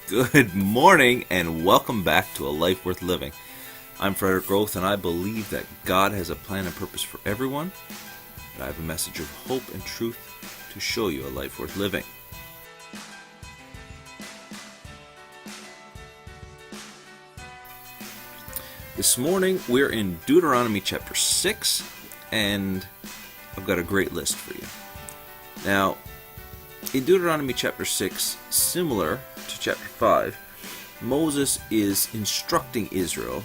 Good morning and welcome back to A Life Worth Living. I'm Frederick Groth and I believe that God has a plan and purpose for everyone. And I have a message of hope and truth to show you a life worth living. This morning we're in Deuteronomy chapter 6 and I've got a great list for you. Now, in Deuteronomy chapter 6, similar to chapter 5, Moses is instructing Israel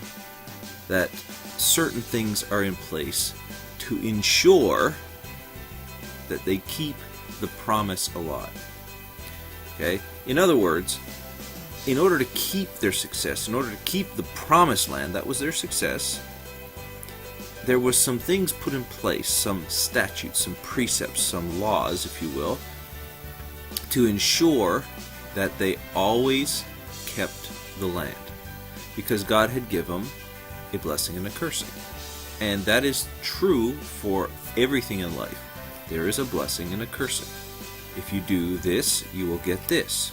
that certain things are in place to ensure that they keep the promise alive. Okay? In other words, in order to keep their success, in order to keep the promised land, that was their success, there was some things put in place, some statutes, some precepts, some laws, if you will, to ensure that they always kept the land, because God had given them a blessing and a cursing. And that is true for everything in life. There is a blessing and a cursing. If you do this, you will get this.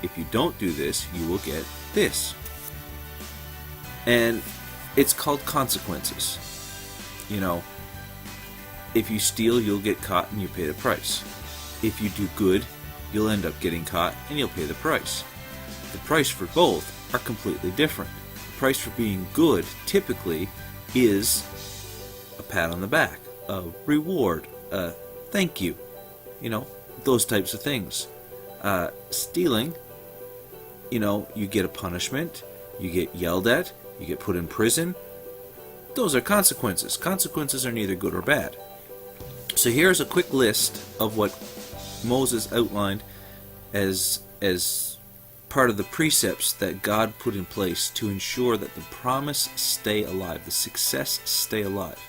If you don't do this, you will get this. And it's called consequences. You know, if you steal, you'll get caught and you pay the price. If you do good, you'll end up getting caught and you'll pay the price. The price for both are completely different. The price for being good typically is a pat on the back, a reward, a thank you, those types of things. Stealing, you get a punishment, you get yelled at, you get put in prison. Those are consequences. Consequences are neither good or bad. So here's a quick list of what Moses outlined as part of the precepts that God put in place to ensure that the promise stay alive, the success stay alive.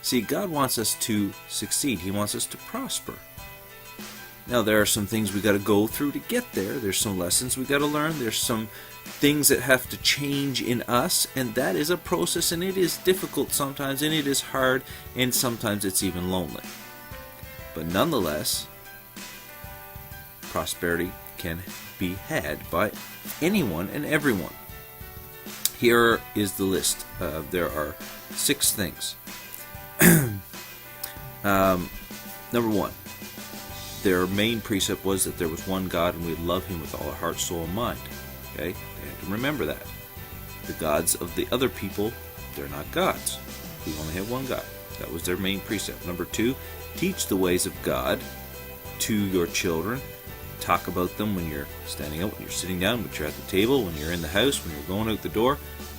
See, God wants us to succeed. He wants us to prosper. Now, there are some things we got to go through to get there. There's some lessons we got to learn. There's some things that have to change in us, and that is a process, and it is difficult sometimes, and it is hard, and sometimes it's even lonely. But nonetheless, prosperity can be had by anyone and everyone. Here is the list. There are 6 things. Number 1, their main precept was that there was one God and we'd love Him with all our heart, soul, and mind. Okay? They had to remember that. The gods of the other people, they're not gods. We only have one God. That was their main precept. Number 2, teach the ways of God to your children. Talk about them when you're standing up, when you're sitting down, when you're at the table, when you're in the house, when you're going out the door.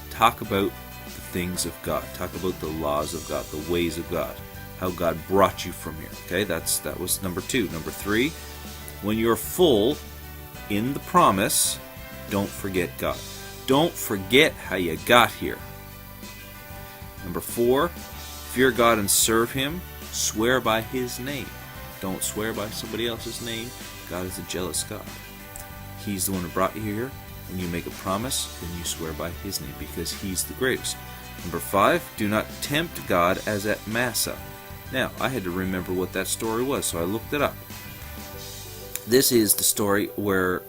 Talk about the things of God. Talk about the laws of God, the ways of God, how God brought you from here. Okay, that was number 2. Number 3, when you're full in the promise, don't forget God. Don't forget how you got here. Number 4, fear God and serve Him. Swear by His name. Don't swear by somebody else's name. God is a jealous God. He's the one who brought you here. When you make a promise, then you swear by His name because He's the greatest. Number 5, do not tempt God as at Massa. Now, I had to remember what that story was, so I looked it up. This is the story where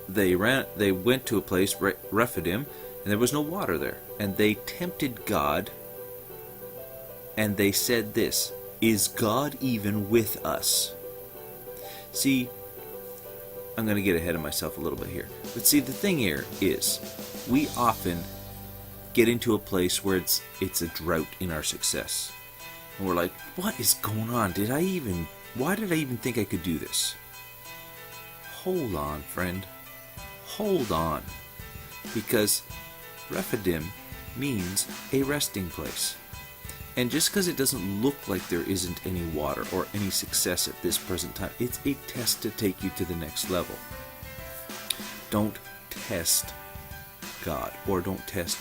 they went to a place, Rephidim, and there was no water there. And they tempted God, and they said this, "Is God even with us?" See, I'm going to get ahead of myself a little bit here. But see, the thing here is, we often get into a place where it's a drought in our success. And we're like, what is going on? Why did I even think I could do this? Hold on, friend. Hold on. Because Rephidim means a resting place. And just because it doesn't look like there isn't any water or any success at this present time, it's a test to take you to the next level. Don't test God, or don't test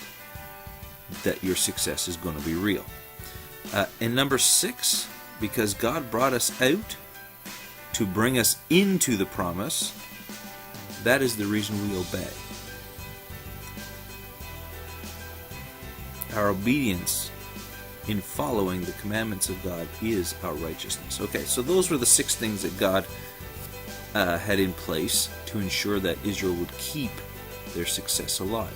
that your success is going to be real. And number 6, because God brought us out to bring us into the promise, that is the reason we obey. Our obedience in following the commandments of God is our righteousness. Okay, so those were the 6 things that God had in place to ensure that Israel would keep their success alive.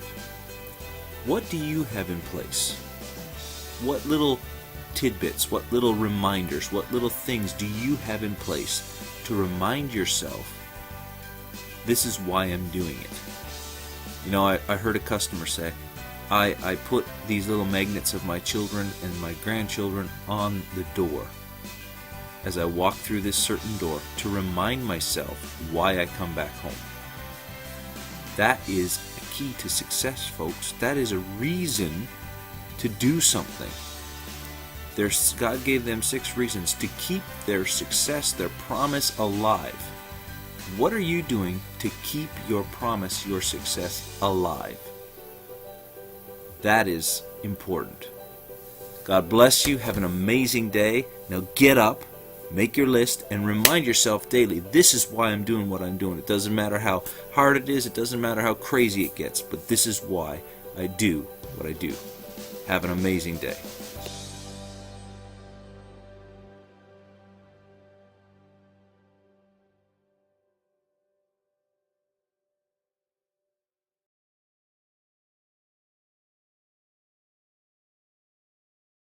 What do you have in place? What little tidbits, what little reminders, what little things do you have in place to remind yourself, this is why I'm doing it? You know, I heard a customer say, I put these little magnets of my children and my grandchildren on the door as I walk through this certain door to remind myself why I come back home. That is a key to success, folks. That is a reason to do something. God gave them 6 reasons to keep their success, their promise alive. What are you doing to keep your promise, your success alive? That is important. God bless you. Have an amazing day. Now get up, make your list, and remind yourself daily, this is why I'm doing what I'm doing. It doesn't matter how hard it is. It doesn't matter how crazy it gets. But this is why I do what I do. Have an amazing day.